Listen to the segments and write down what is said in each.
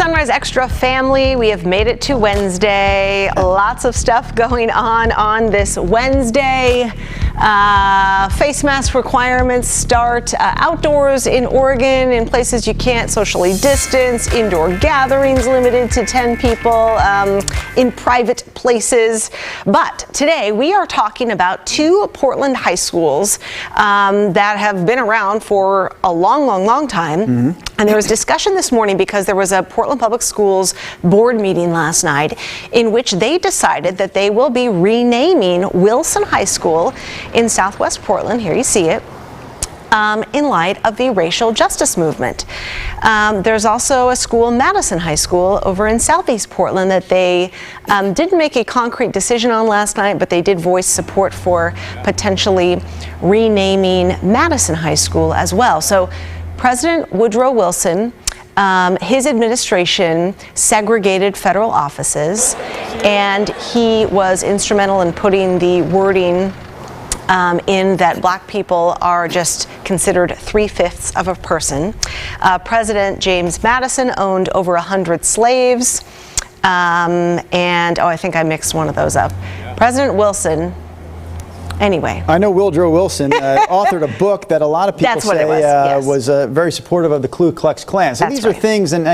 Sunrise Extra family, we have made it to Wednesday. Lots of stuff going on this Wednesday. Face mask requirements start outdoors in Oregon in places you can't socially distance, indoor gatherings limited to 10 people in private places. But today we are talking about two Portland high schools that have been around for a long time. And there was discussion this morning because there was a Portland Public Schools board meeting last night in which they decided that they will be renaming Wilson High School in Southwest Portland, here you see it, in light of the racial justice movement. There's also a school, Madison High School, over in Southeast Portland that they didn't make a concrete decision on last night, but they did voice support for potentially renaming Madison High School as well. So President Woodrow Wilson, his administration segregated federal offices, and he was instrumental in putting the wording in that black people are just considered 3/5 of a person. President James Madison owned over 100 slaves, and I think I mixed one of those up. President Wilson. Anyway. I know Woodrow Wilson authored a book that a lot of people say was very supportive of the Ku Klux Klan. So these are things, and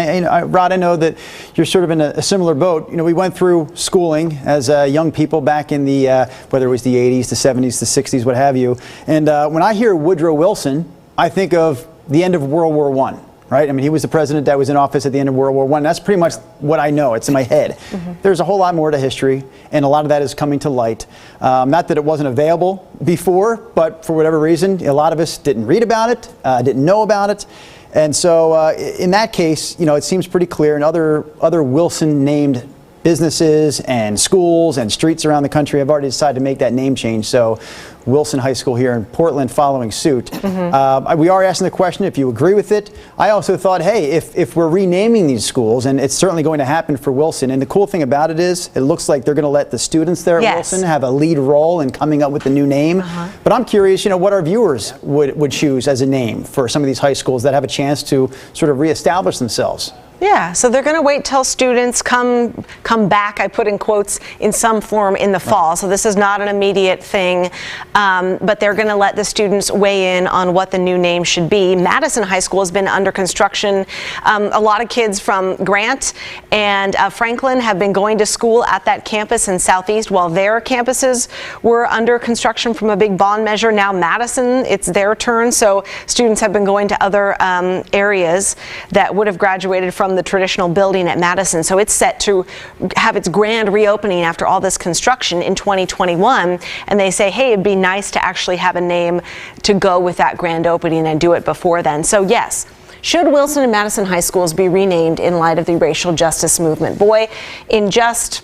Rod, I know that you're sort of in a similar boat. You know, we went through schooling as young people back in the, whether it was the 80s, the 70s, the 60s, what have you. And when I hear Woodrow Wilson, I think of the end of World War I. Right? I mean, he was the president that was in office at the end of World War I. That's pretty much what I know. It's in my head. There's a whole lot more to history, and a lot of that is coming to light. Not that it wasn't available before, but for whatever reason, a lot of us didn't read about it, didn't know about it. And so in that case, you know, it seems pretty clear, and other Wilson-named businesses and schools and streets around the country have already decided to make that name change. So Wilson High School here in Portland following suit. We are asking the question if you agree with it. I also thought, hey, if we're renaming these schools, and it's certainly going to happen for Wilson, and the cool thing about it is it looks like they're going to let the students there at Wilson have a lead role in coming up with the new name. But I'm curious, you know, what our viewers would choose as a name for some of these high schools that have a chance to sort of reestablish themselves. Yeah, so they're going to wait till students come back, I put in quotes, in some form in the fall. So this is not an immediate thing, but they're going to let the students weigh in on what the new name should be. Madison High School has been under construction. A lot of kids from Grant and Franklin have been going to school at that campus in Southeast while their campuses were under construction from a big bond measure. Now Madison, it's their turn. So students have been going to other areas that would have graduated from the traditional building at Madison. So it's set to have its grand reopening after all this construction in 2021. And they say, hey, it'd be nice to actually have a name to go with that grand opening and do it before then. So yes, should Wilson and Madison High Schools be renamed in light of the racial justice movement? Boy, in just,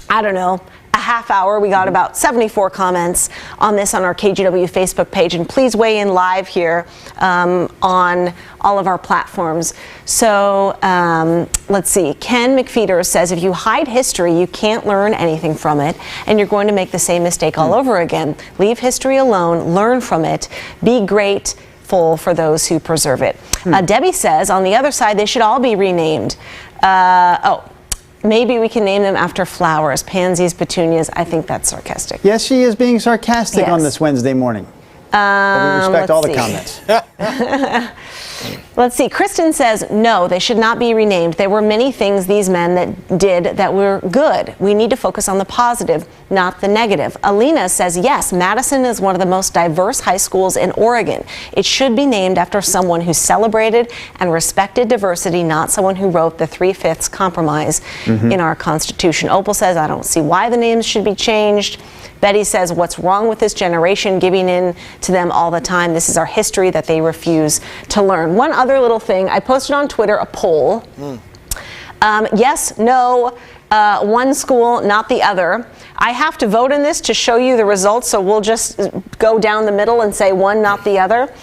I don't know, a half hour, we got about 74 comments on this on our KGW Facebook page, and please weigh in live here on all of our platforms. So let's see. Ken McFeeder says, if you hide history, you can't learn anything from it, and you're going to make the same mistake all over again. Leave history alone, learn from it, be grateful for those who preserve it. Debbie says, on the other side, they should all be renamed. Maybe we can name them after flowers, pansies, petunias. I think that's sarcastic. Yes, she is being sarcastic on this Wednesday morning. But we respect all the comments. Let's see. Kristen says, no, they should not be renamed. There were many things these men that did that were good. We need to focus on the positive, not the negative. Alina says, yes, Madison is one of the most diverse high schools in Oregon. It should be named after someone who celebrated and respected diversity, not someone who wrote the 3/5 compromise in our Constitution. Opal says, I don't see why the names should be changed. Betty says, what's wrong with this generation giving in to them all the time? This is our history that they refuse to learn. One other little thing, I posted on Twitter a poll. Yes, no, one school, not the other. I have to vote in this to show you the results, so we'll just go down the middle and say one, not the other.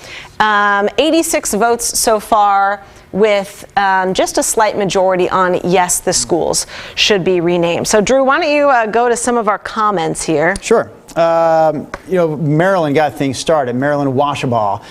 86 votes so far, with just a slight majority on yes, the schools should be renamed. So Drew, why don't you go to some of our comments here? Sure. Maryland got things started, Maryland Washaball,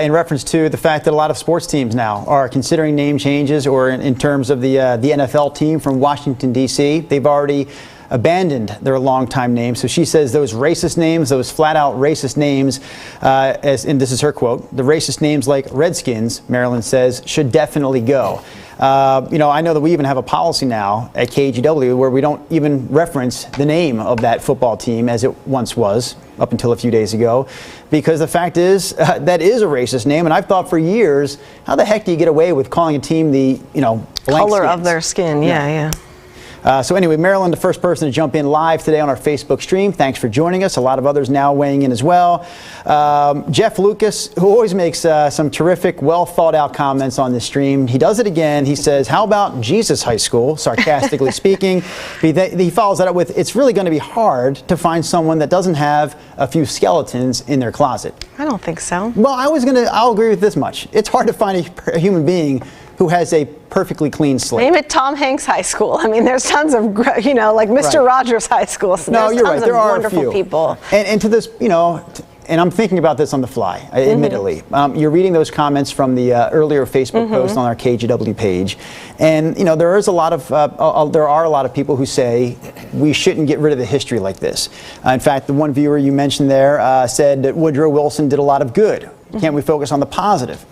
in reference to the fact that a lot of sports teams now are considering name changes, or in terms of the NFL team from Washington, D.C. They've already abandoned their longtime name. So she says those racist names, those flat out racist names, and this is her quote, the racist names like Redskins, Maryland says, should definitely go. I know that we even have a policy now at KGW where we don't even reference the name of that football team as it once was up until a few days ago, because the fact is that is a racist name. And I've thought for years, how the heck do you get away with calling a team the, color of their skin? Yeah. So anyway, Maryland, the first person to jump in live today on our Facebook stream. Thanks for joining us. A lot of others now weighing in as well. Jeff Lucas, who always makes some terrific, well thought out comments on this stream. He does it again. He says, how about Jesus High School, sarcastically speaking. He follows that up with, it's really going to be hard to find someone that doesn't have a few skeletons in their closet. I don't think so. Well, I'll agree with this much. It's hard to find a human being who has a perfectly clean slate. Name it Tom Hanks High School. I mean, there's tons of, like Mr. Rogers High School. So no, you're right. There are wonderful a few people. And to this, and I'm thinking about this on the fly, admittedly. You're reading those comments from the earlier Facebook post on our KGW page, and there are a lot of people who say we shouldn't get rid of the history like this. In fact, the one viewer you mentioned there said that Woodrow Wilson did a lot of good. Can't we focus on the positive?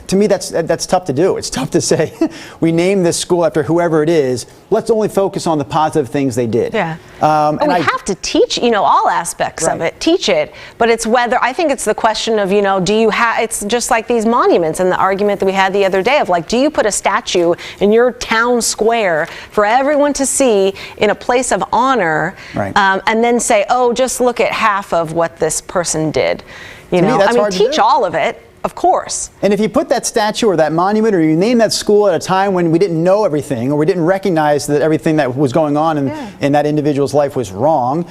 To me, that's tough to do. It's tough to say, we name this school after whoever it is. Let's only focus on the positive things they did. Yeah. And we have to teach, all aspects of it. Teach it. But it's whether, I think it's the question of, do you have, it's just like these monuments and the argument that we had the other day of like, do you put a statue in your town square for everyone to see in a place of honor, and then say, oh, just look at half of what this person did. Teach all of it. Of course. And if you put that statue or that monument or you name that school at a time when we didn't know everything or we didn't recognize that everything that was going on in that individual's life was wrong,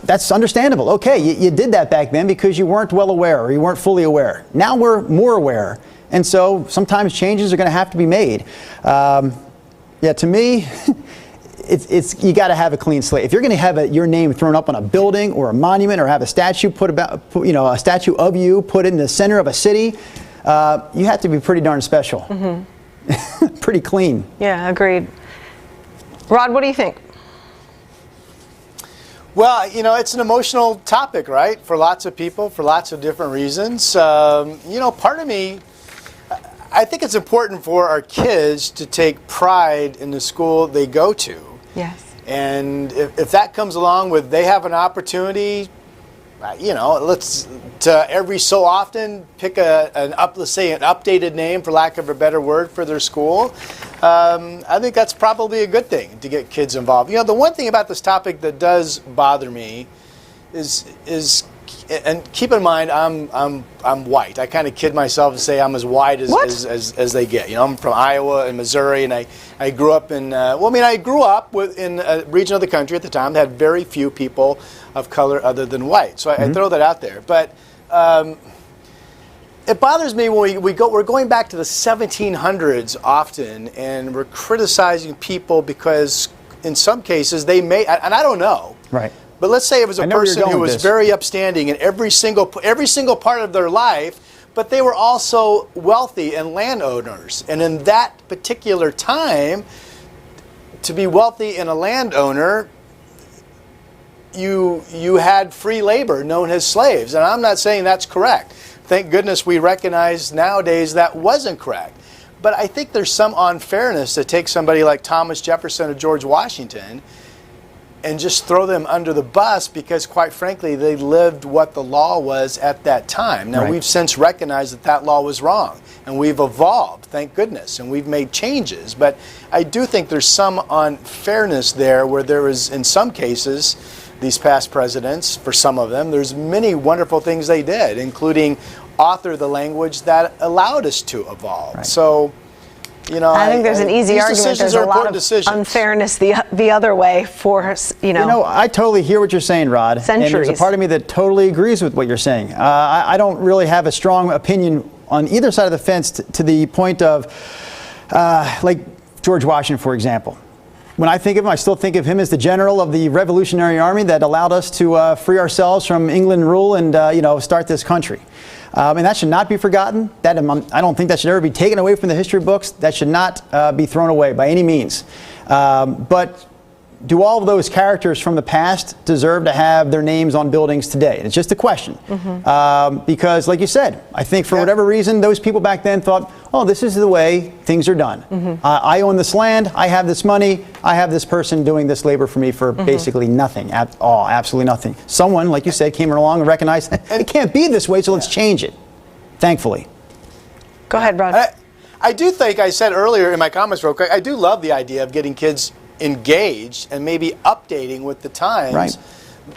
that's understandable. Okay, you did that back then because you weren't well aware or you weren't fully aware. Now we're more aware. And so sometimes changes are going to have to be made. To me, you got to have a clean slate. If you're going to have your name thrown up on a building or a monument or have a statue a statue of you put in the center of a city, you have to be pretty darn special. Pretty clean. Yeah, agreed. Rod, what do you think? Well, it's an emotional topic, right? For lots of people, for lots of different reasons. Part of me, I think it's important for our kids to take pride in the school they go to. Yes. And if that comes along with they have an opportunity, let's to every so often pick let's say an updated name, for lack of a better word, for their school. I think that's probably a good thing to get kids involved. The one thing about this topic that does bother me is and keep in mind, I'm white. I kind of kid myself and say I'm as white as they get. I'm from Iowa and Missouri, and I grew up in. I grew up in a region of the country at the time that had very few people of color other than white. So I throw that out there. But it bothers me when we're going back to the 1700s often, and we're criticizing people because in some cases they may, and I don't know. Right. But let's say it was a person who was very upstanding in every single part of their life, but they were also wealthy and landowners. And in that particular time, to be wealthy and a landowner, you had free labor known as slaves. And I'm not saying that's correct. Thank goodness we recognize nowadays that wasn't correct. But I think there's some unfairness to take somebody like Thomas Jefferson or George Washington and just throw them under the bus because, quite frankly, they lived what the law was at that time. Now, we've since recognized that law was wrong, and we've evolved, thank goodness, and we've made changes. But I do think there's some unfairness there where there is, in some cases, these past presidents, for some of them, there's many wonderful things they did, including author the language that allowed us to evolve. So, I think there's an easy argument. There's a lot of unfairness the other way for, I totally hear what you're saying, Rod. Centuries. And there's a part of me that totally agrees with what you're saying. I don't really have a strong opinion on either side of the fence to the point of, like George Washington, for example. when I think of him, I still think of him as the general of the Revolutionary Army that allowed us to free ourselves from England rule and start this country. And that should not be forgotten. I don't think that should ever be taken away from the history books. That should not be thrown away by any means. But do all of those characters from the past deserve to have their names on buildings today? And it's just a question. Because, like you said, I think for whatever reason, those people back then thought, oh, this is the way things are done. I own this land, I have this money, I have this person doing this labor for me for basically nothing at all, absolutely nothing. Someone, like you said, came along and recognized it can't be this way, so let's change it, thankfully. Go ahead, Ron. I do think, I said earlier in my comments real quick, I do love the idea of getting kids engaged and maybe updating with the times,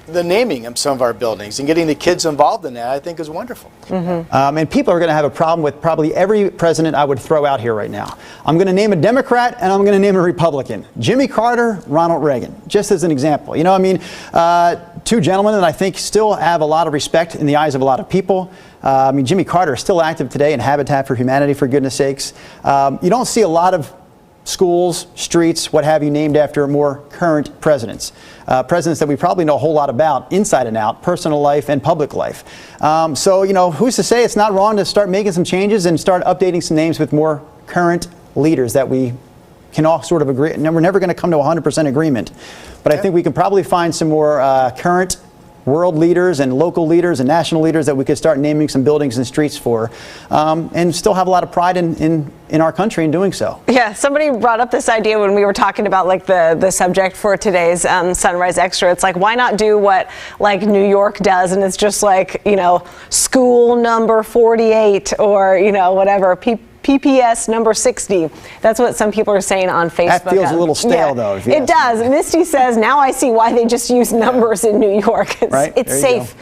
the naming of some of our buildings and getting the kids involved in that, I think is wonderful. And people are going to have a problem with probably every president I would throw out here right now. I'm going to name a Democrat and I'm going to name a Republican. Jimmy Carter, Ronald Reagan, just as an example. Two gentlemen that I think still have a lot of respect in the eyes of a lot of people. Jimmy Carter is still active today in Habitat for Humanity, for goodness sakes. You don't see a lot of schools, streets, what have you, named after more current presidents. Presidents that we probably know a whole lot about inside and out, personal life and public life. Who's to say it's not wrong to start making some changes and start updating some names with more current leaders that we can all sort of agree. And we're never going to come to 100% agreement. But I think we can probably find some more current world leaders and local leaders and national leaders that we could start naming some buildings and streets for, and still have a lot of pride in our country in doing so. Yeah, somebody brought up this idea when we were talking about like the subject for today's Sunrise Extra. It's like, why not do what like New York does, and it's just like, school number 48 or whatever, PPS number 60. That's what some people are saying on Facebook. That feels a little stale, though. If you it does. Me. Misty says, now I see why they just use numbers in New York. It's safe.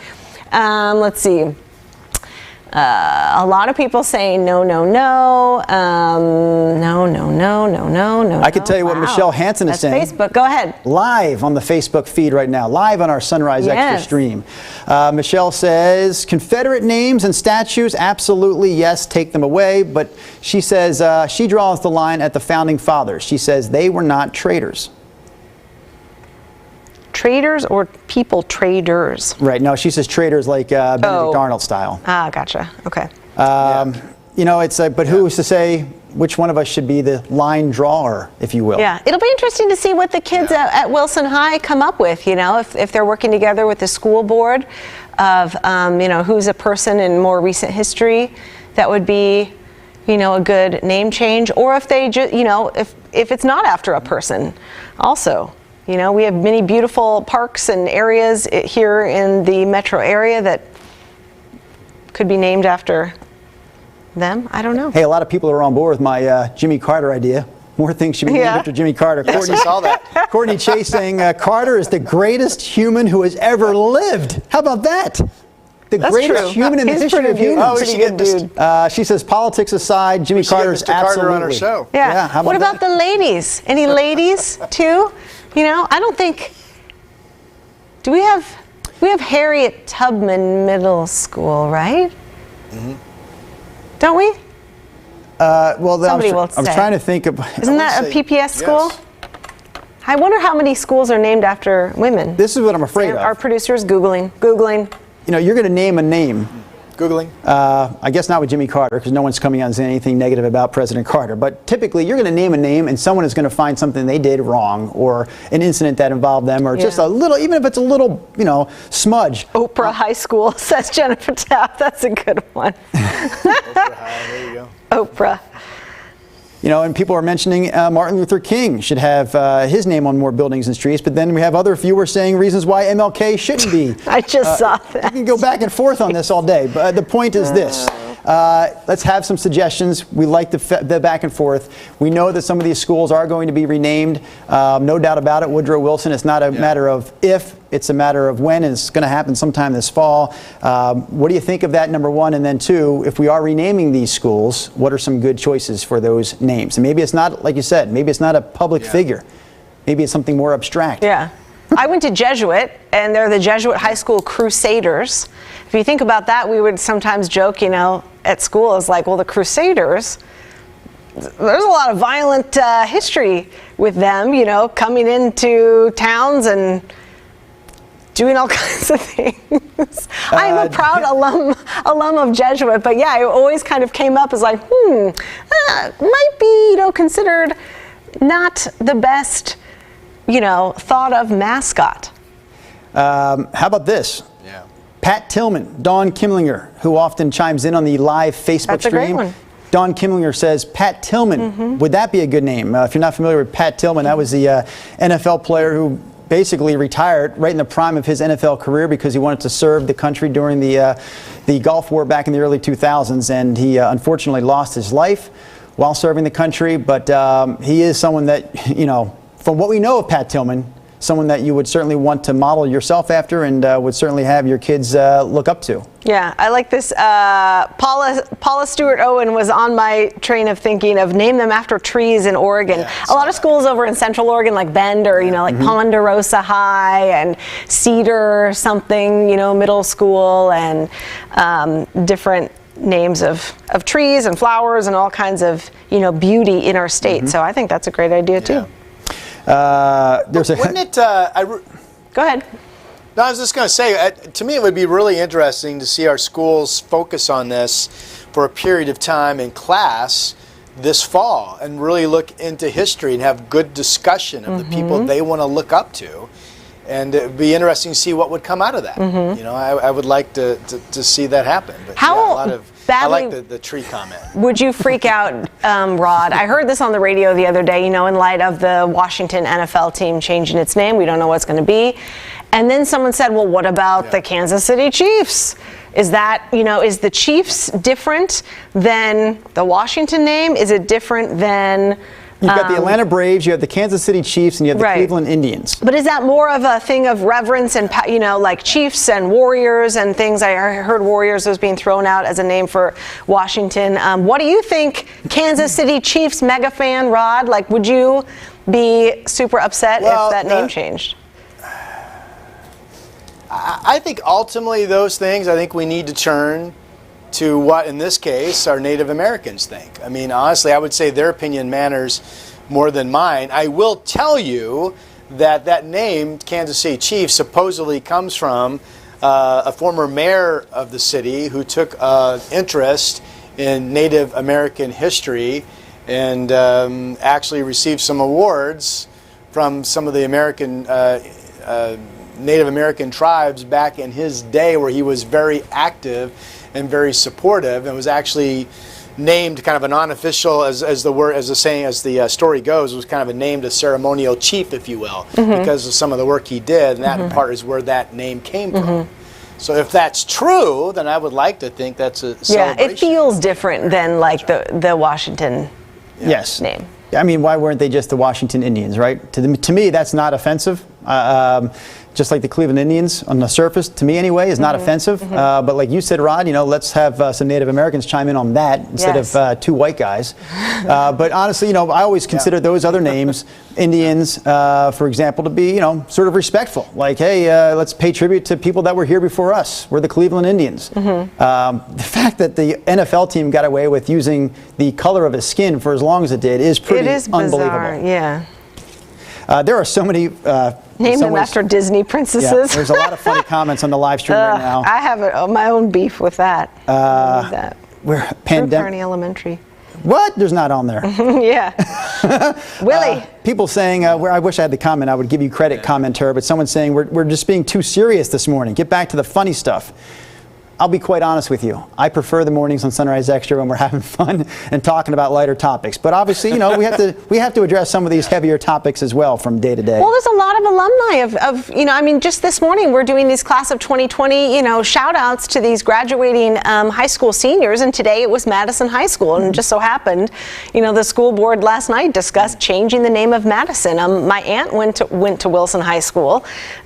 Let's see. A lot of people saying no. I can tell you what Michelle Hansen is saying. Facebook. Go ahead. Live on the Facebook feed right now, live on our Sunrise Extra stream. Michelle says, Confederate names and statues, absolutely, yes, take them away. But she says she draws the line at the Founding Fathers. She says they were not traitors. Traders or people traders? Right. No, she says traders like Benedict Arnold style. Ah, gotcha. Okay. It's but who is to say which one of us should be the line drawer, if you will? Yeah. It'll be interesting to see what the kids at Wilson High come up with, if they're working together with the school board of, who's a person in more recent history that would be, a good name change, or if they just, if it's not after a person also. We have many beautiful parks and areas here in the metro area that could be named after them. I don't know. Hey, a lot of people are on board with my Jimmy Carter idea. More things should be named after Jimmy Carter. Yes, I saw that. Courtney Chase saying Carter is the greatest human who has ever lived. How about that? That's greatest true. Human in the history of humans. Oh, pretty good dude. She says, politics aside, Jimmy Carter's absolutely. Carter on our show. Yeah. How about what about the ladies? Any ladies too? I don't think. Do we have Harriet Tubman Middle School, right? Don't we? Somebody will say. I'm trying to think of. Isn't that a PPS school? Yes. I wonder how many schools are named after women. This is what I'm afraid of. Our producer's Googling. You're going to name a name. Googling. I guess not with Jimmy Carter, because no one's coming out and saying anything negative about President Carter. But typically, you're going to name a name, and someone is going to find something they did wrong, or an incident that involved them, or just a little, even if it's a little, smudge. Oprah High School, says Jennifer Tapp. That's a good one. Oprah High, there you go. Oprah. And people are mentioning Martin Luther King should have his name on more buildings and streets, but then we have other viewers saying reasons why MLK shouldn't be. I just saw that. We can go back and forth on this all day, but the point is this. Let's have some suggestions. We like the back and forth. We know that some of these schools are going to be renamed. No doubt about it. Woodrow Wilson, it's not a matter of if, it's a matter of when, and it's going to happen sometime this fall. What do you think of that, number one? And then two, if we are renaming these schools, what are some good choices for those names? And maybe it's not, like you said, maybe it's not a public figure. Maybe it's something more abstract. Yeah. I went to Jesuit, and they're the Jesuit High School Crusaders. If you think about that, we would sometimes joke, at school, is like, well, the Crusaders, there's a lot of violent history with them, coming into towns and doing all kinds of things. I'm a proud alum of Jesuit, but yeah, it always kind of came up as like, might be, considered not the best, thought of mascot. How about this? Yeah. Pat Tillman, Dawn Kimlinger, who often chimes in on the live Facebook That's a stream. great one. Dawn Kimlinger says, Pat Tillman, would that be a good name? If you're not familiar with Pat Tillman, that was the NFL player who basically retired right in the prime of his NFL career because he wanted to serve the country during the Gulf War back in the early 2000s, and he unfortunately lost his life while serving the country. But he is someone that, from what we know of Pat Tillman, someone that you would certainly want to model yourself after and would certainly have your kids look up to. Yeah, I like this. Paula Stewart Owen was on my train of thinking of name them after trees in Oregon. Yeah, a lot of schools over in Central Oregon, like Bend or like Ponderosa High and Cedar something, middle school, and different names of trees and flowers and all kinds of beauty in our state. So I think that's a great idea too. Wouldn't it? Go ahead. No, I was just going to say, to me, it would be really interesting to see our schools focus on this for a period of time in class this fall and really look into history and have good discussion of the people they want to look up to. And it would be interesting to see what would come out of that. I would like to see that happen. But I like the tree comment. Would you freak out, Rod? I heard this on the radio the other day, in light of the Washington NFL team changing its name. We don't know what it's going to be. And then someone said, well, what about the Kansas City Chiefs? Is that, is the Chiefs different than the Washington name? Is it different than... You've got the Atlanta Braves, you have the Kansas City Chiefs, and you have the Cleveland Indians. But is that more of a thing of reverence and, like Chiefs and Warriors and things? I heard Warriors was being thrown out as a name for Washington. What do you think, Kansas City Chiefs mega fan, Rod? Like, would you be super upset if that name changed? I think ultimately those things, I think we need to turn to what, in this case, our Native Americans think. I mean, honestly, I would say their opinion matters more than mine. I will tell you that name, Kansas City Chiefs, supposedly comes from a former mayor of the city who took interest in Native American history and actually received some awards from some of the Native American tribes back in his day, where he was very active and very supportive, and was actually named kind of an unofficial, as the story goes, was kind of named a ceremonial chief, if you will, because of some of the work he did, and that in part is where that name came from. So if that's true, then I would like to think that's a celebration. Yeah, it feels different than like the Washington name. I mean, why weren't they just the Washington Indians, right? To me, that's not offensive. Just like the Cleveland Indians on the surface, to me anyway, is not offensive. But like you said, Rod, let's have some Native Americans chime in on that instead of two white guys. But honestly, I always consider those other names, Indians, for example, to be, sort of respectful. Like, hey, let's pay tribute to people that were here before us. We're the Cleveland Indians. The fact that the NFL team got away with using the color of his skin for as long as it did is pretty unbelievable. Bizarre, yeah. There are so many... Name them after Disney princesses. Yeah, there's a lot of funny comments on the live stream right now. I have my own beef with that. We're Kearney Elementary. What? There's not on there. Yeah. Willie. People saying, I wish I had the comment, I would give you credit, commenter, but someone's saying we're just being too serious this morning. Get back to the funny stuff. I'll be quite honest with you. I prefer the mornings on Sunrise Extra when we're having fun and talking about lighter topics. But obviously, we have to address some of these heavier topics as well from day to day. Well, there's a lot of alumni just this morning we're doing these class of 2020, shout outs to these graduating high school seniors. And today it was Madison High School. And it just so happened, the school board last night discussed changing the name of Madison. My aunt went to Wilson High School.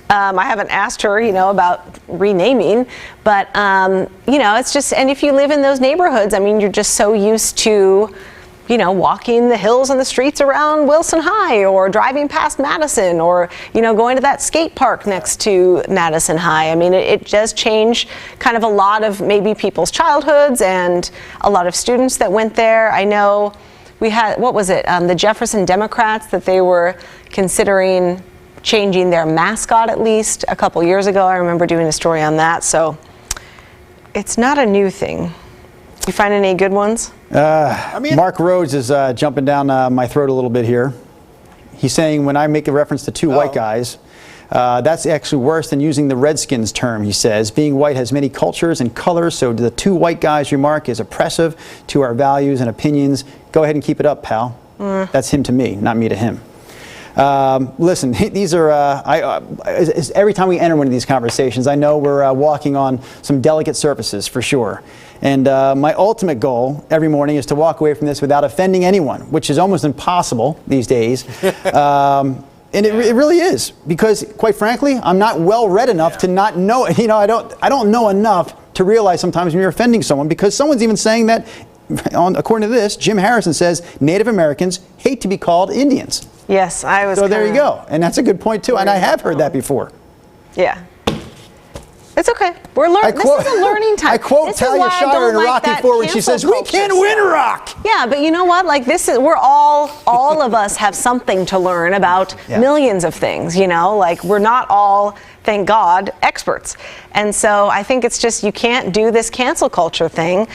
I haven't asked her, about renaming, but, it's just, and if you live in those neighborhoods, you're just so used to, walking the hills and the streets around Wilson High, or driving past Madison, or, going to that skate park next to Madison High. It does change kind of a lot of maybe people's childhoods and a lot of students that went there. I know we had, what was it, the Jefferson Democrats, that they were considering changing their mascot at least a couple years ago. I remember doing a story on that. So it's not a new thing. You find any good ones? Mark Rhodes is jumping down my throat a little bit here. He's saying when I make a reference to two white guys, that's actually worse than using the Redskins term, he says. Being white has many cultures and colors, so the two white guys remark is oppressive to our values and opinions. Go ahead and keep it up, pal. That's him to me, not me to him. Listen, these are, every time we enter one of these conversations, I know we're walking on some delicate surfaces for sure. And my ultimate goal every morning is to walk away from this without offending anyone, which is almost impossible these days. And it really is, because quite frankly, I'm not well read enough to not know, I don't know enough to realize sometimes when you're offending someone, because someone's even saying that, according to this, Jim Harrison says Native Americans hate to be called Indians. Yes, I was. So there you go. And that's a good point too. And I have heard that before. Yeah. It's okay. We're learning. This is a learning time. I quote Talia Shire in Rocky IV when she says, "We can win rock." Yeah, but you know what? Like, this is, we're all of us have something to learn about millions of things, like we're not all, thank God, experts. And so I think it's just, you can't do this cancel culture thing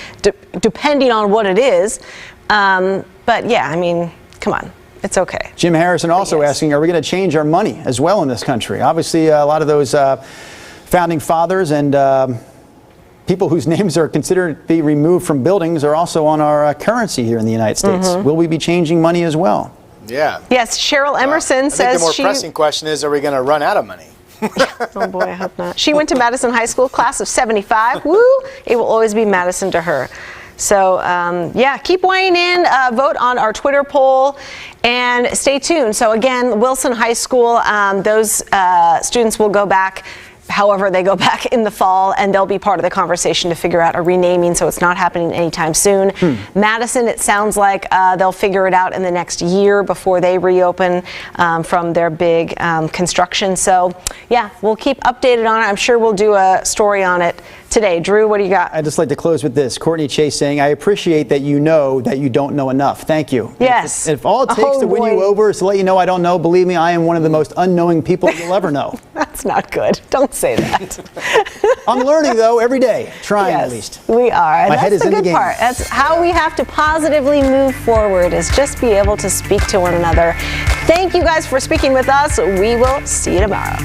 depending on what it is. But yeah, I mean, come on. It's okay. Jim Harrison also asking, are we going to change our money as well in this country? Obviously, a lot of those founding fathers and people whose names are considered to be removed from buildings are also on our currency here in the United States. Will we be changing money as well? Yeah. Yes, Cheryl Emerson says I think the more pressing question is, are we going to run out of money? Oh boy, I hope not. She went to Madison High School, class of 75. Woo! It will always be Madison to her. So, yeah, keep weighing in, vote on our Twitter poll, and stay tuned. So again, Wilson High School, those students will go back, however they go back in the fall, and they'll be part of the conversation to figure out a renaming, so it's not happening anytime soon. Madison, it sounds like they'll figure it out in the next year before they reopen from their big construction. So, yeah, we'll keep updated on it. I'm sure we'll do a story on it today. Drew, what do you got? I'd just like to close with this. Courtney Chase saying, I appreciate that you know that you don't know enough. Thank you. Yes. If all it takes to win you over is to let you know I don't know, believe me, I am one of the most unknowing people you'll ever know. That's not good. Don't say that. I'm learning, though, every day. Trying, at least. We are. My head is the in the good game. part. That's how we have to positively move forward, is just be able to speak to one another. Thank you guys for speaking with us. We will see you tomorrow.